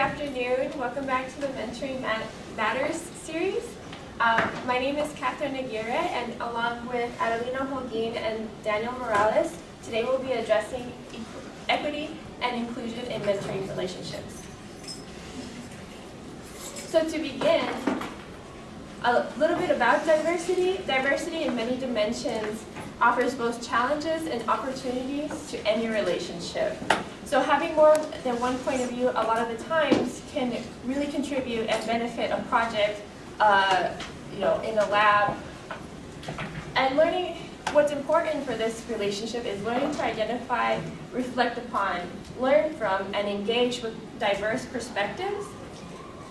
afternoon. Welcome back to the Mentoring Matters series. My name is Katherine Aguirre, and along with Adelina, Holguin, and Danielle Morales, today we'll be addressing equity and inclusion in mentoring relationships. So to begin, a little bit about diversity. Diversity in many dimensions offers both challenges and opportunities to any relationship. So having more than one point of view a lot of the times can really contribute and benefit a project in a lab. And learning what's important for this relationship is learning to identify, reflect upon, learn from, and engage with diverse perspectives.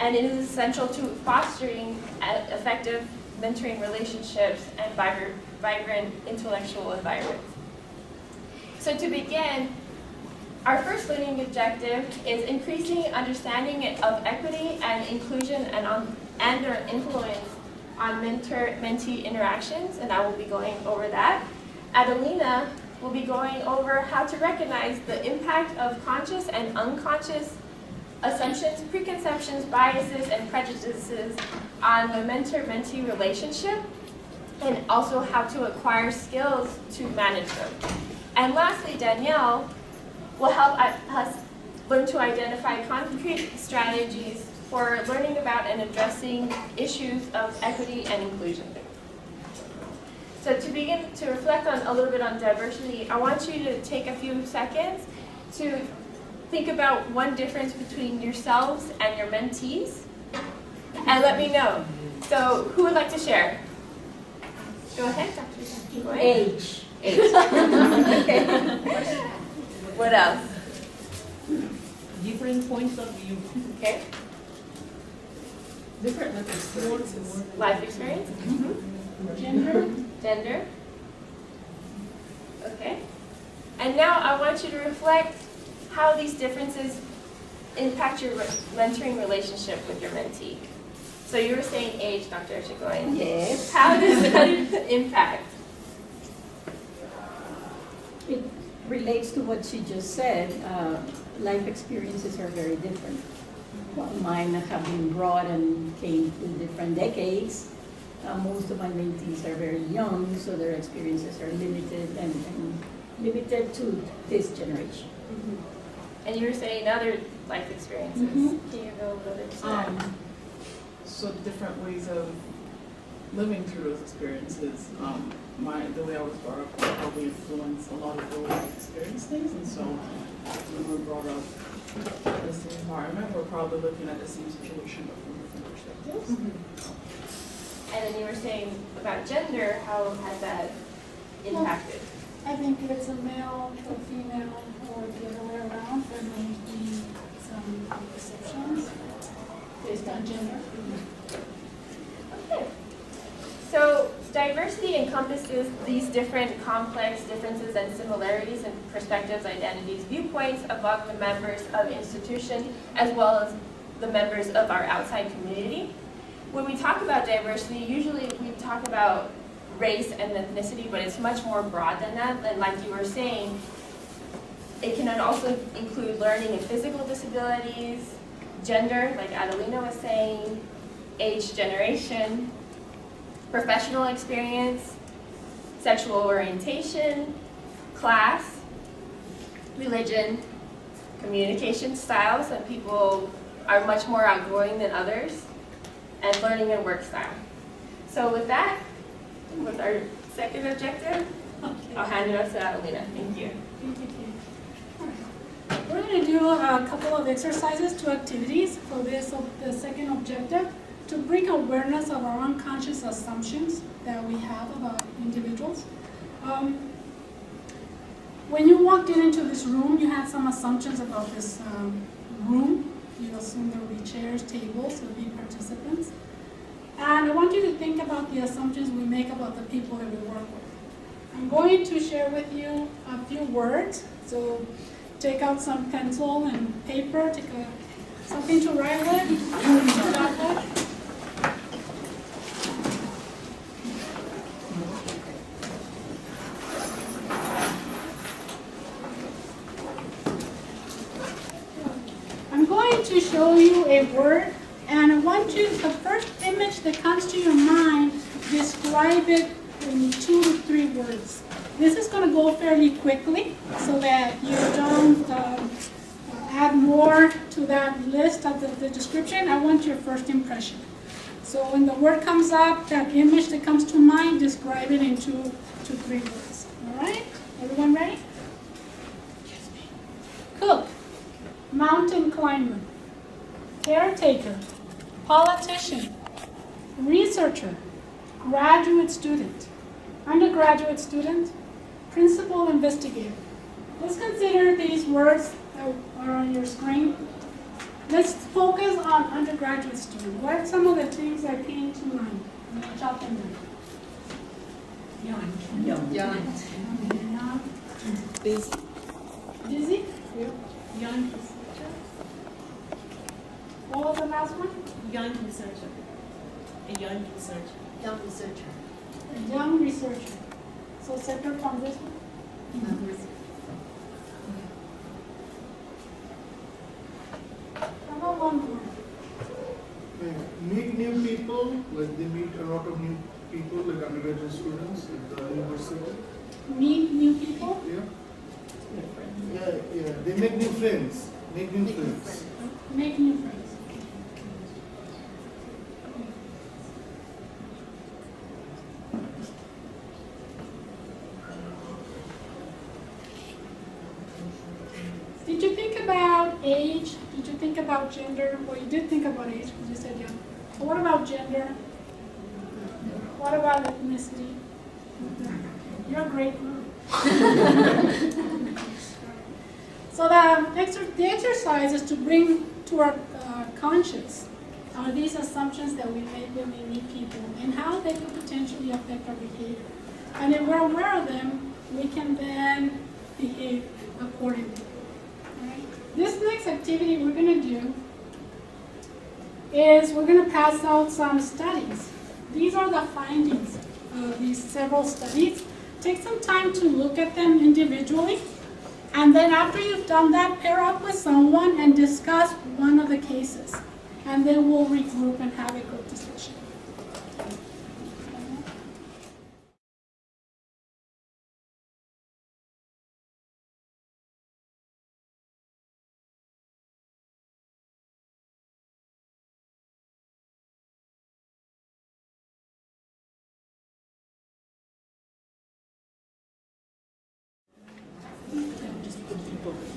And it is essential to fostering effective mentoring relationships and vibrant intellectual environments. So to begin, our first learning objective is increasing understanding of equity and inclusion and their influence on mentor-mentee interactions, and I will be going over that. Adelina will be going over how to recognize the impact of conscious and unconscious assumptions, preconceptions, biases, and prejudices on the mentor-mentee relationship, and also how to acquire skills to manage them. And lastly, Danielle will help us learn to identify concrete strategies for learning about and addressing issues of equity and inclusion. So to begin to reflect on a little bit on diversity, I want you to take a few seconds to think about one difference between yourselves and your mentees, and let me know. So who would like to share? Go ahead, Dr. Go ahead. Age. Okay. What else? Different points of view. Okay. Different life experiences. Life experience? Mm-hmm. Gender? Okay. And now I want you to reflect how these differences impact your mentoring relationship with your mentee. So you were saying age, Dr. Holguin. Yes. How does that impact? It relates to what she just said. Life experiences are very different. Well, mine have been broad and came through different decades. Most of my mentees are very young, so their experiences are limited and limited to this generation. Mm-hmm. And you were saying other life experiences. Mm-hmm. Can you go a little bit to that? So different ways of living through those experiences. The way I was brought up will probably influence a lot of the way I experience things, and so when we're brought up in the same environment, we're probably looking at the same situation but from different perspectives. Mm-hmm. And then you were saying about gender, how has that impacted? I think if it's a male or female or the other way around, there may be some perceptions based on gender. Okay. So diversity encompasses these different complex differences and similarities in perspectives, identities, viewpoints among the members of the institution as well as the members of our outside community. When we talk about diversity, usually we talk about race and ethnicity, but it's much more broad than that. And like you were saying, it can also include learning and physical disabilities, gender, like Adelina was saying, age, generation, professional experience, sexual orientation, class, religion, communication styles, some people are much more outgoing than others, and learning and work style. So with that, with our second objective, I'll hand it off to Adelina. Thank you. We're going to do a couple of exercises, 2 activities for this, the second objective, to bring awareness of our unconscious assumptions that we have about individuals. When you walked into this room, you had some assumptions about this room. You assume there will be chairs, tables, there will be participants. And I want you to think about the assumptions we make about the people that we work with. I'm going to share with you a few words. So take out some pencil and paper, something to write with. going to show you a word, and I want you, the first image that comes to your mind, describe it in 2 to 3 words. This is going to go fairly quickly so that you don't add more to that list of the description. I want your first impression. So when the word comes up, that image that comes to mind, describe it in 2 to 3 words. All right? Everyone ready? Cook, mountain climber, caretaker, politician, researcher, graduate student, undergraduate student, principal investigator. Let's consider these words that are on your screen. Let's focus on undergraduate student. What are some of the things that came to mind? I'm going to jot them down. Young. Busy. Busy? Young researcher. What was the last one? Young researcher. A young researcher. Young researcher. A young researcher. So separate from this one? Young researcher. How about one more? Meet new people, like they meet a lot of new people, like undergraduate students at the university. Meet new people? Yeah. Yeah. They make new friends. Make new friends. Make new friends. Did you think about age? Did you think about gender? Well, you did think about age because you said young. But what about gender? What about ethnicity? You're a great group. So the exercise is to bring to our conscious are these assumptions that we make when we meet people and how they could potentially affect our behavior. And if we're aware of them, we can then behave accordingly. Right? This next activity we're going to do is we're going to pass out some studies. These are the findings of these several studies. Take some time to look at them individually. And then after you've done that, pair up with someone and discuss one of the cases. And then we'll regroup and have a group discussion.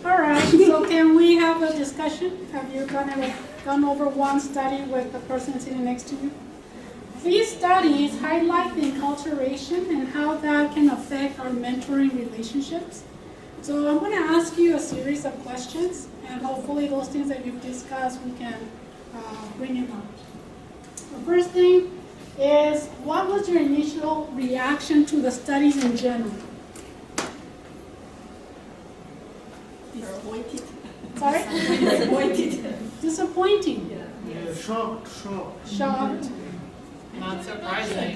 All right, so can we have a discussion? Have you gone over one study with the person sitting next to you? These studies highlight the enculturation and how that can affect our mentoring relationships. So I'm going to ask you a series of questions, and hopefully those things that you've discussed, we can bring them up. The first thing is, what was your initial reaction to the studies in general? Disappointed. Sorry? Disappointed. Disappointing. Yeah, shocked. Shocked. Not surprising.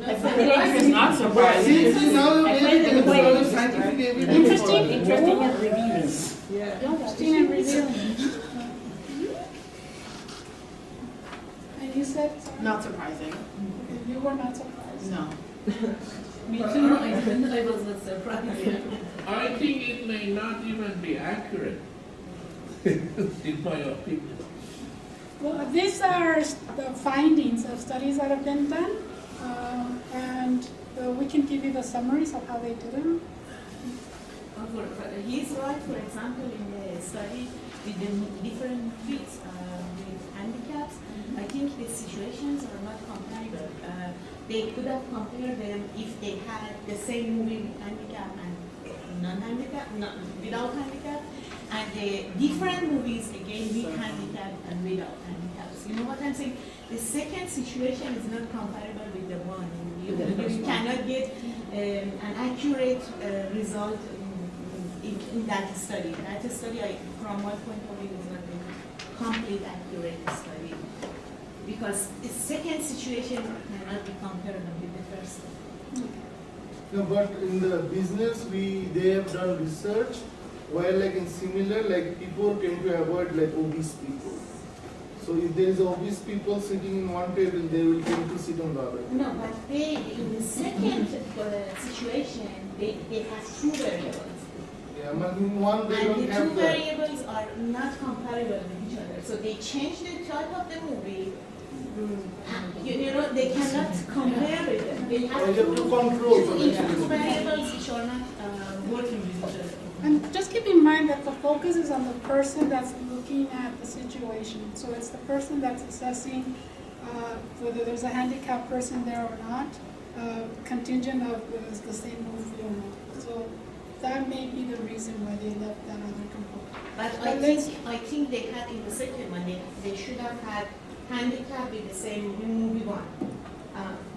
It's not surprising. See, now it's scientific evidence. Interesting. Interesting and revealing. Yeah. Interesting and revealing. And you said, sorry? Not surprising. Okay, you were not surprised. No. Me too. I was not surprised. I think it may not even be accurate, in my opinion. Well, these are the findings of studies that have been done, and we can give you the summaries of how they did them. He's right, for example, in the study with the different kids with handicaps. I think the situations are not comparable. They could have compared them if they had the same movie with handicap and non-handicap, without handicap, and the different movies again with handicap and without handicaps. You know what I'm saying? The second situation is not comparable with the one. You cannot get an accurate result in that study. That study, from my point of view, is not a complete accurate study. Because the second situation cannot be comparable with the first one. No, but in the business, they have done research While like in similar, like people tend to avoid like obese people. So if there is obese people sitting in one table, they will tend to sit on the other. No, but they, in the second situation, they have two variables. Yeah, but in one they And don't the two have that. variables are not comparable with each other. So they change the type of the movie. You know, they cannot compare with them. They have They have to control for two that. variables which are not working with each other. And just keep in mind that the focus is on the person that's looking at the situation. So it's the person that's assessing whether there's a handicapped person there or not, contingent of whether it's the same movie or not. So that may be the reason why they left that other component. But I think they had in the second one, they should have had handicap with the same movie one.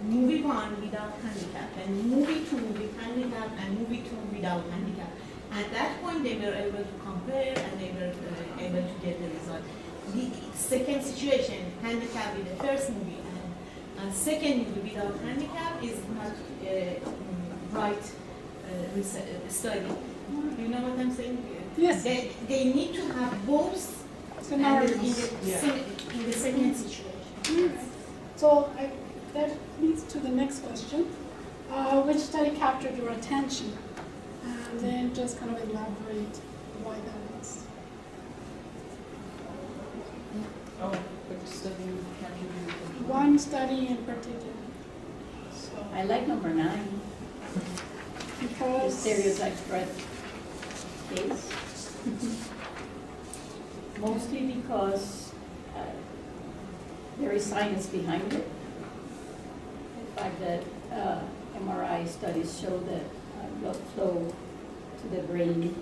Movie one without handicap, and movie two with handicap, and movie two without handicap. At that point, they were able to compare and they were able to get the result. The second situation, handicap with the first movie and second movie without handicap is not right study. You know what I'm saying? Yes. They need to have both Scenarios. in the second situation. So that leads to the next question. Which study captured your attention? And then just kind of elaborate why that was. Oh, which study captured your attention? One study in particular. So, I like number 9, the because stereotype threat case. Mostly because there is science behind it. The fact that MRI studies show that blood flow to the brain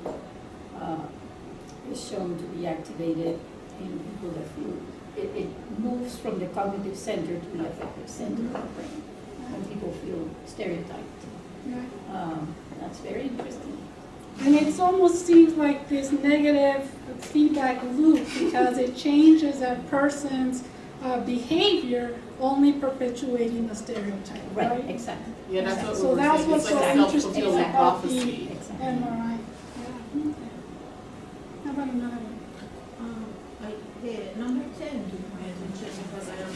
is shown to be activated in people that feel it moves from the cognitive center to the affective center of the brain when people feel stereotyped. That's very interesting. and it almost seems like this negative feedback loop because it changes a person's behavior, only perpetuating the stereotype, right? Exactly. Yeah, that's what we So were that's saying. what's It's so like interesting self-fulfilling about the prophecy. Exactly. MRI. Yeah, okay. How about another one? Number 10 took my attention because I am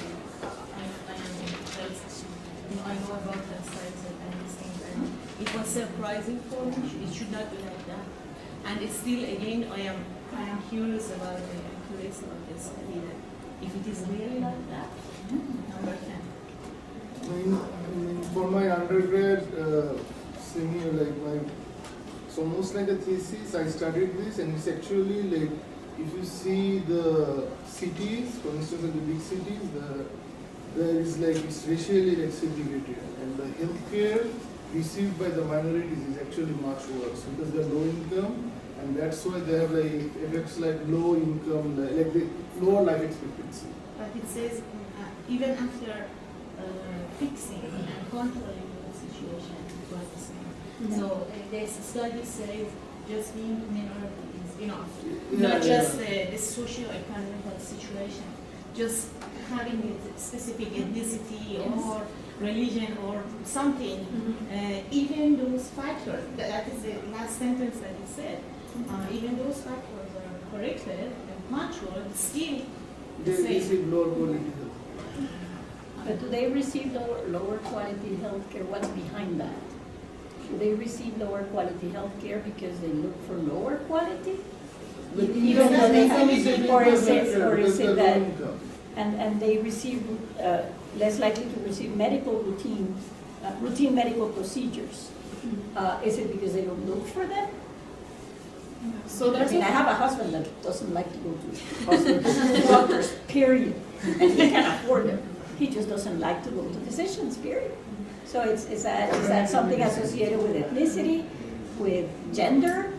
I know about that science and these things, and it was surprising for me. It should not be like that. And it's still, again, I am curious about the accuracy of this study, that if it is really like that. Number 10. For my undergrad senior, it's almost like a thesis. I studied this, and it's actually like if you see the cities, for instance, in the big cities, there is it's racially segregated, and the healthcare received by the minorities is actually much worse because they're low income, and that's why they have effects like low income, the lower life expectancy. But it says even after fixing and controlling the situation, it was the same. So this study says just being minority is enough, not just the socio-economic situation, just having a specific ethnicity or religion or something, even those factors, that is the last sentence that it said, even those factors are corrected and controlled, still the They same. receive lower quality health. But do they receive lower quality health care? What's behind that? Do they receive lower quality health care because they look for lower quality? Even though they, or is it that, and they receive, less likely to receive routine medical procedures? Is it because they don't look for them? So I there's mean, I have a husband that doesn't like to go to hospitals, doctors, period, and he can afford them. He just doesn't like to go to physicians, period. So is that something associated with ethnicity, with gender,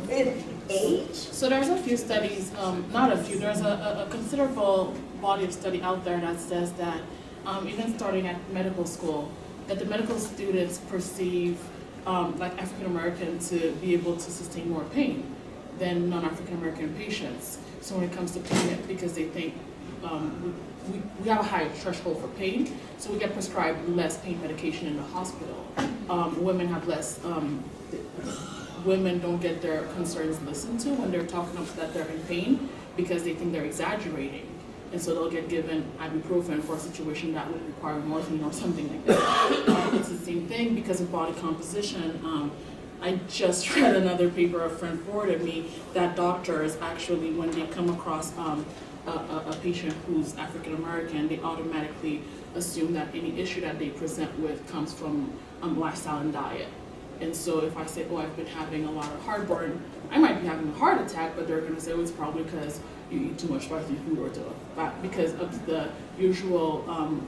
with age? So there's a few studies, not a few, there's a considerable body of study out there that says that even starting at medical school, that the medical students perceive African American to be able to sustain more pain than non-African American patients. So when it comes to pain, because they think we have a higher threshold for pain, so we get prescribed less pain medication in the hospital. Women have less women don't get their concerns listened to when they're talking about that they're in pain because they think they're exaggerating. And so they'll get given ibuprofen for a situation that would require morphine or something like that. It's the same thing because of body composition. I just read another paper a friend forwarded me that doctors actually, when they come across a patient who's African American, they automatically assume that any issue that they present with comes from lifestyle and diet. And so if I say, oh, I've been having a lot of heartburn, I might be having a heart attack, but they're going to say, oh, it's probably because you eat too much spicy food or because of the usual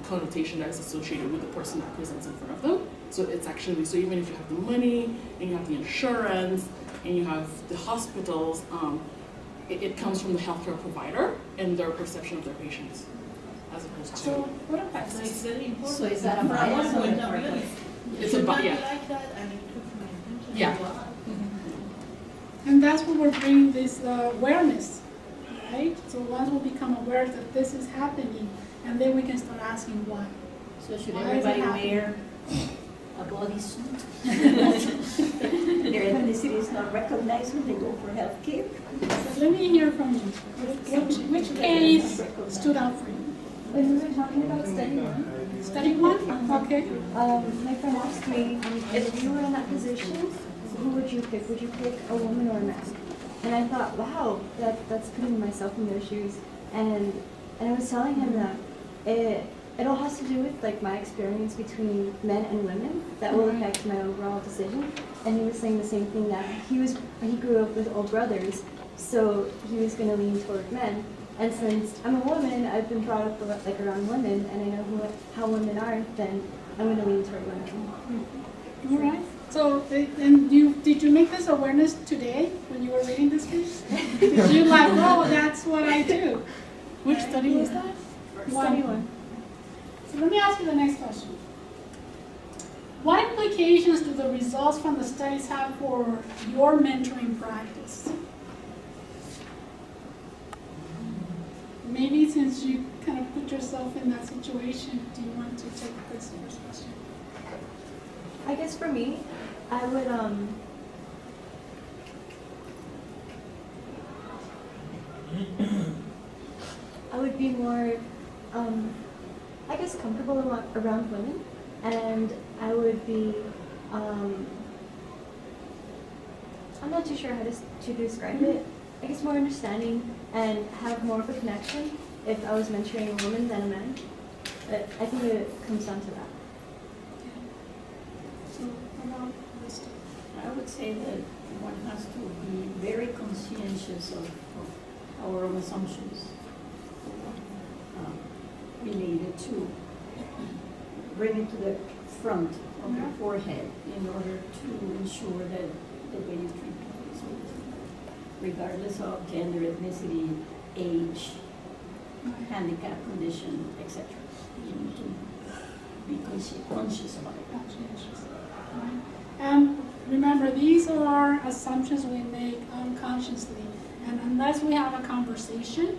connotation that is associated with the person that presents in front of them. So it's actually, so even if you have the money and you have the insurance and you have the hospitals, it comes from the healthcare provider and their perception of their patients, as opposed So to. what about So this? it's very important. So is that a From bias one or point a of view, preference? it It's should a not be yeah. like that, and it took my attention. Yeah. Wow. And that's what we're bringing this awareness, right? So once we become aware that this is happening, and then we can start asking why. So should Why is it everybody happening? wear a bodysuit? Their ethnicity is not recognized when they go for healthcare? So let me hear from you. Which case stood out for you? When we were talking about study one, Study one? Okay. my friend asked me, if you were in that position, who would you pick? Would you pick a woman or a man? And I thought, wow, that's putting myself in their shoes. And I was telling him that it all has to do with like my experience between men and women that will affect my overall decision. And he was saying the same thing, that he grew up with older brothers, so he was going to lean toward men. And since I'm a woman, I've been brought up like around women, and I know how women are, then I'm going to lean toward women. All right. So, and did you make this awareness today when you were reading this case? Did you like, oh, that's what I do? Which study was that? Study one. So let me ask you the next question. What implications do the results from the studies have for your mentoring practice? Maybe since you kind of put yourself in that situation, do you want to take this first question? I guess for me, I would be more I guess comfortable around women, and I would be I'm not too sure how to describe it. I guess more understanding and have more of a connection if I was mentoring a woman than a man. But I think it comes down to that. So about this. I would say that one has to be very conscientious of our own assumptions related to bring it to the front of your forehead in order to ensure that the way you treat people is regardless of gender, ethnicity, age, handicap, condition, etc. You need to be conscious about it. Conscientious. Right. And remember, these are assumptions we make unconsciously, and unless we have a conversation,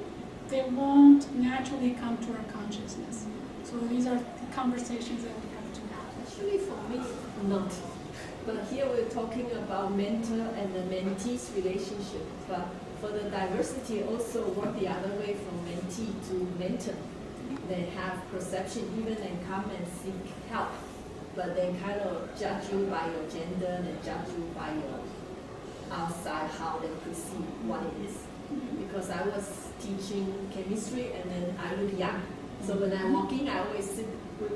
they won't naturally come to our consciousness. So these are the conversations that we have to have. Actually, for me, not. But here we're talking about mentor and the mentee's relationship. But for the diversity, also work the other way from mentee to mentor. They have perception, even and come and seek help. But they kind of judge you by your gender, they judge you by your outside, how they perceive what it is. Because I was teaching chemistry and then I look young. So when I walk in, I always sit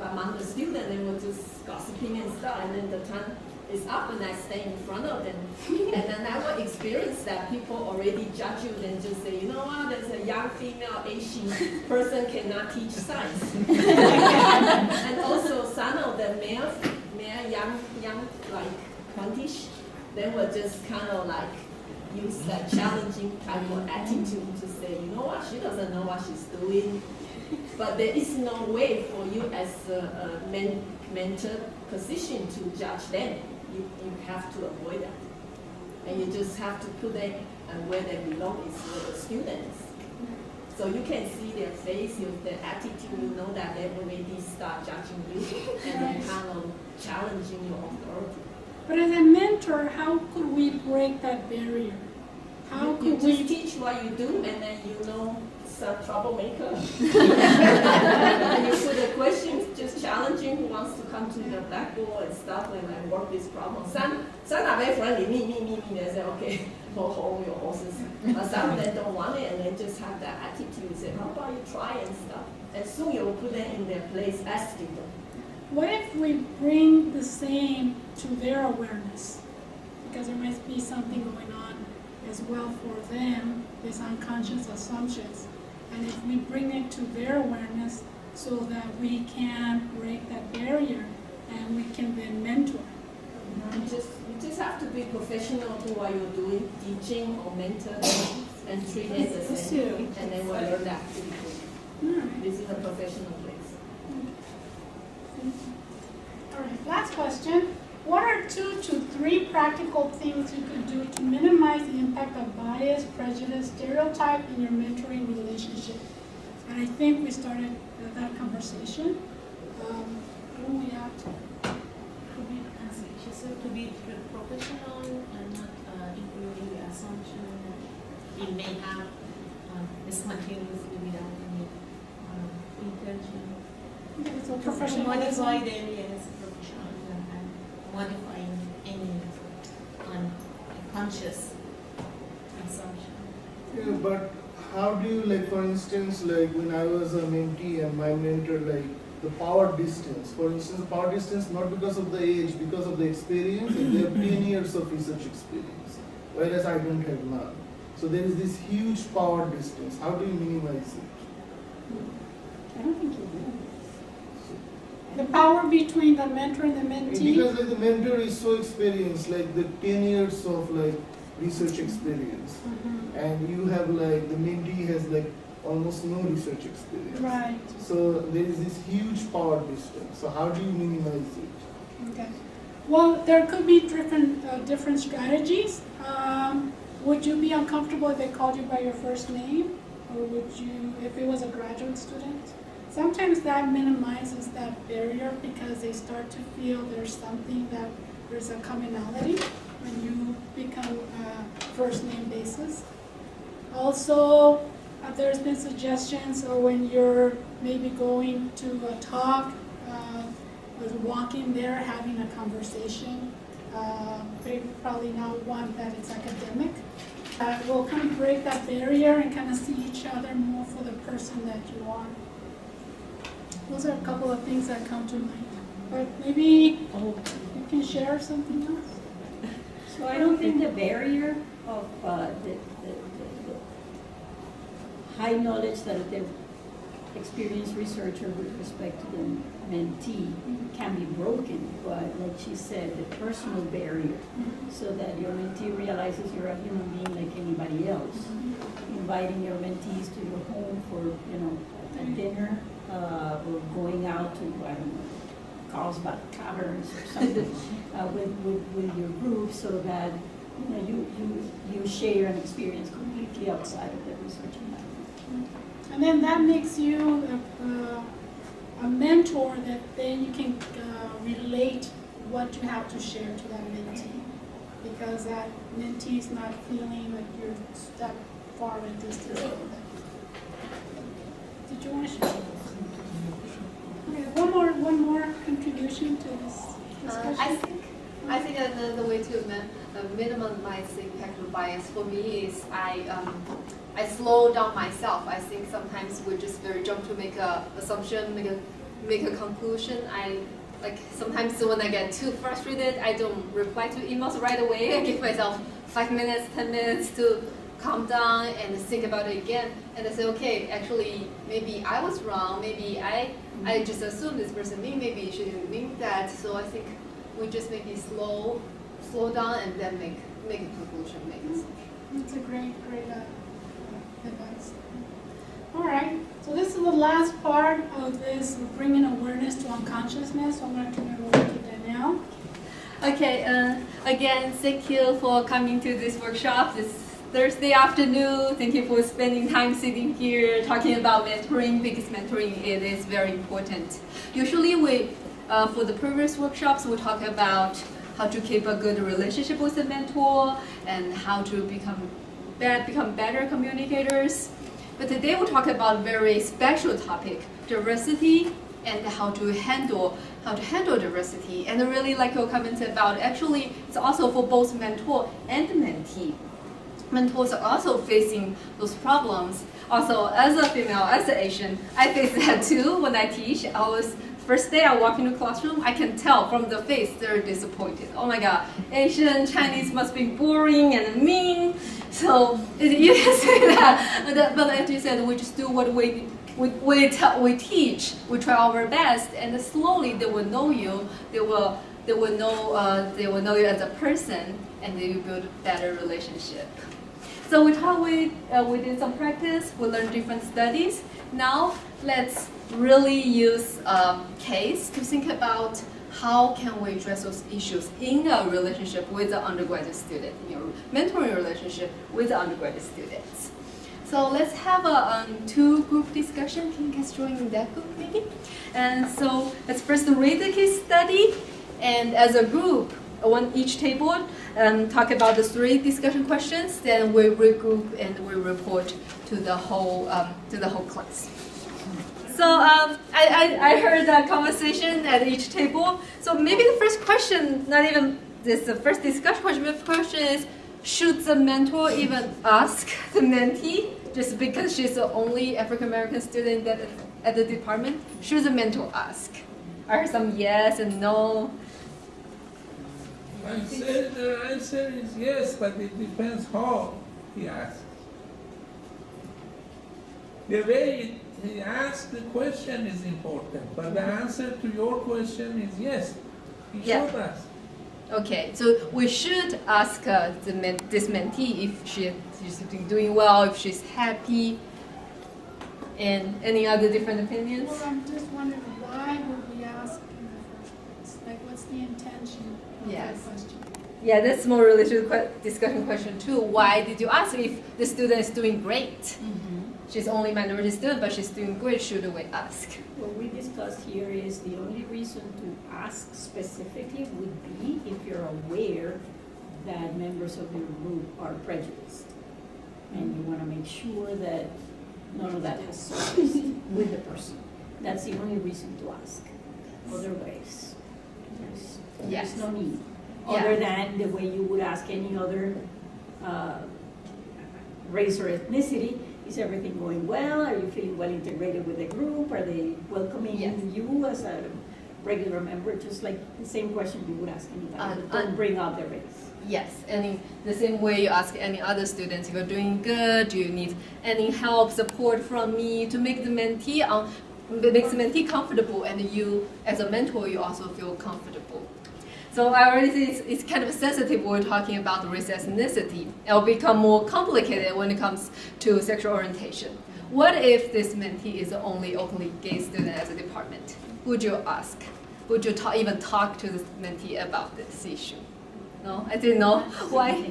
among the students and they were just gossiping and stuff. And then the time is up and I stay in front of them. And then I will experience that people already judge you and just say, you know what, there's a young female Asian person cannot teach science. And also some of the male young like 20ish, they will just kind of like use that challenging type of attitude to say, you know what, she doesn't know what she's doing. But there is no way for you as a mentor position to judge them. You have to avoid that. And you just have to put them where they belong, is with the students. So you can see their face, their attitude, you know that they already start judging you and then kind of challenging your authority. But as a mentor, how could we break that barrier? How You could just we? teach what you do, and then you know some troublemaker. And you put the questions, just challenging who wants to come to the blackboard and stuff and like work this problem. Some are very friendly, me. They say, okay, go home your horses. But some of them don't want it, and then just have that attitude, say, how about you try and stuff. And soon you will put them in their place as students. What if we bring the same to their awareness? Because there must be something going on as well for them, these unconscious assumptions. And if we bring it to their awareness so that we can break that barrier and we can then mentor. You just have to be professional to what you're doing, teaching or mentoring, and treat it the same. And then we'll learn that pretty quick. This is a professional place. All right, last question. What are 2 to 3 practical things you could do to minimize the impact of bias, prejudice, stereotype in your mentoring relationship? And I think we started that conversation. What do we have to? She said to be professional and not including the assumption that it may have spontaneously without any intention. Okay, so To professionalism. modify them, yes, professionalism and modifying any unconscious assumption. Yeah, but how do you, like, for instance, like when I was a mentee and my mentor, like the power distance, for instance, power distance not because of the age, because of the experience, and they have 10 years of research experience, whereas I don't have none. So there is this huge power distance. How do you minimize it? I don't think you do. The power between the mentor and the mentee. Because like the mentor is so experienced, like the 10 years of like research experience, and you have like the mentee has like almost no research experience. Right. So there is this huge power distance. So how do you minimize it? Okay. Well, there could be different strategies. Would you be uncomfortable if they called you by your first name, or would you, if it was a graduate student? Sometimes that minimizes that barrier because they start to feel there's something that there's a commonality when you become first name basis. Also, there's been suggestions when you're maybe going to a talk, with walking there, having a conversation. They probably not want that it's academic. We'll kind of break that barrier and kind of see each other more for the person that you are. Those are a couple of things that come to mind. But maybe you can share something else. So I don't think the barrier of the high knowledge that the experienced researcher with respect to the mentee can be broken, but like she said, the personal barrier, so that your mentee realizes you're a human being like anybody else. Inviting your mentees to your home for, a dinner, or going out to, I don't know, Carlsbad Caverns or something with your group, so that you share an experience completely outside of the research environment. And then that makes you a mentor that then you can relate what you have to share to that mentee, because that mentee is not feeling like you're that far a distance from them. Did you want to share? Okay, one more contribution to this discussion. I think the way to minimize the impact of bias for me is I slow down myself. I think sometimes we just very jump to make a assumption, make a conclusion. Sometimes when I get too frustrated, I don't reply to emails right away. I give myself 5 minutes, 10 minutes to calm down and think about it again. And I say, okay, actually, maybe I was wrong. Maybe I just assumed this person maybe you shouldn't mean that. So I think we just maybe slow down and then make a conclusion, make a assumption. That's a great advice. All right, so this is the last part of this bringing awareness to unconsciousness. So I'm going to turn it over to Danielle. Okay, again, thank you for coming to this workshop this Thursday afternoon. Thank you for spending time sitting here talking about mentoring, because mentoring it is very important. Usually for the previous workshops, we talk about how to keep a good relationship with the mentor, and how to become better communicators. But today we'll talk about a very special topic, diversity, and how to handle diversity. And I really like your comments about, actually it's also for both mentor and mentee. Mentors are also facing those problems. Also, as a female, as an Asian, I face that too when I teach. First day I walk into the classroom, I can tell from the face they're disappointed. Oh my God, Asian Chinese must be boring and mean. So you can say that, but as you said, we just do what we teach. We try our best, and slowly they will know you. They will know you as a person, and they will build a better relationship. So we did some practice. We learned different studies. Now let's really use a case to think about how can we address those issues in a relationship with an undergraduate student, mentoring relationship with the undergraduate students. So let's have a two-group discussion. Can you guys join in that group maybe? And so let's first read the case study, and as a group, on each table, talk about the 3 discussion questions. Then we regroup and we report to the whole class. So I heard that conversation at each table. So maybe the first question, not even this the first discussion question, but the question is, should the mentor even ask the mentee just because she's the only African American student at the department? Should the mentor ask? I heard some yes and no. I said the answer is yes, but it depends how he asks. The way he asks the question is important, but the answer to your question is yes. He should ask. Okay, so we should ask this mentee if she's doing well, if she's happy, and any other different opinions? Well, I'm just wondering, why would we ask in the first place? Like, what's the intention of that question? Yeah, that's more related to discussion question too. Why did you ask if the student is doing great? Mm-hmm. She's only minority student, but she's doing great. Should we ask? What we discussed here is the only reason to ask specifically would be if you're aware that members of your group are prejudiced. And you want to make sure that none of that has surfaced with the person. That's the only reason to ask. Otherwise, there's no need. Other than the way you would ask any other race or ethnicity. Is everything going well? Are you feeling well integrated with the group? Are they welcoming you as a regular member? Just like the same question you would ask anybody. Don't bring up the race. Yes, the same way you ask any other students, if you're doing good, do you need any help, support from me to make the mentee comfortable, and you, as a mentor, you also feel comfortable. So I already see it's kind of sensitive when we're talking about race ethnicity. It'll become more complicated when it comes to sexual orientation. What if this mentee is the only openly gay student as a department? Would you ask? Would you even talk to the mentee about this issue? No, I didn't know. Why?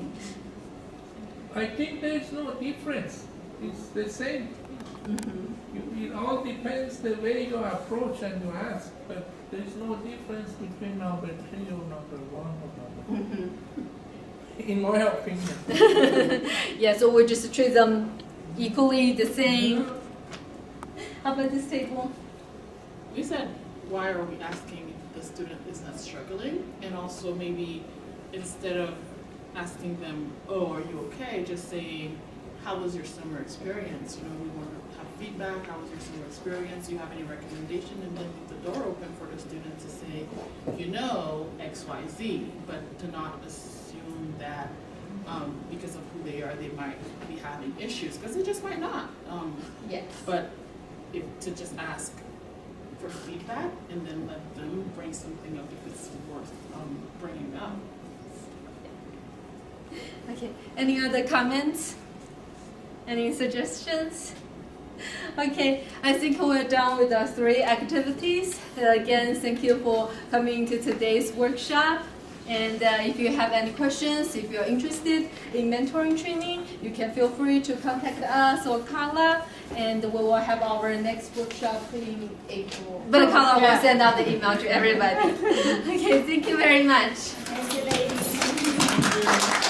I think there's no difference. It's the same. Mm-hmm. It all depends the way you approach and you ask, but there's no difference between number 3 or number 1 or number 2. In my opinion. Yeah, so we just treat them equally the same. How about this table? We said, why are we asking if the student is not struggling? And also maybe instead of asking them, oh, are you okay? Just saying, how was your summer experience? We want to have feedback. How was your summer experience? Do you have any recommendation? And then leave the door open for the student to say, X, Y, Z, but to not assume that because of who they are, they might be having issues, because they just might not. Yes. But to just ask for feedback and then let them bring something up if it's worth bringing up. Okay, any other comments? Any suggestions? Okay, I think we're done with our 3 activities. Again, thank you for coming to today's workshop. And if you have any questions, if you're interested in mentoring training, you can feel free to contact us or Carla, and we will have our next workshop in April. But Carla will send out the email to everybody. Okay, thank you very much. Thank you. you.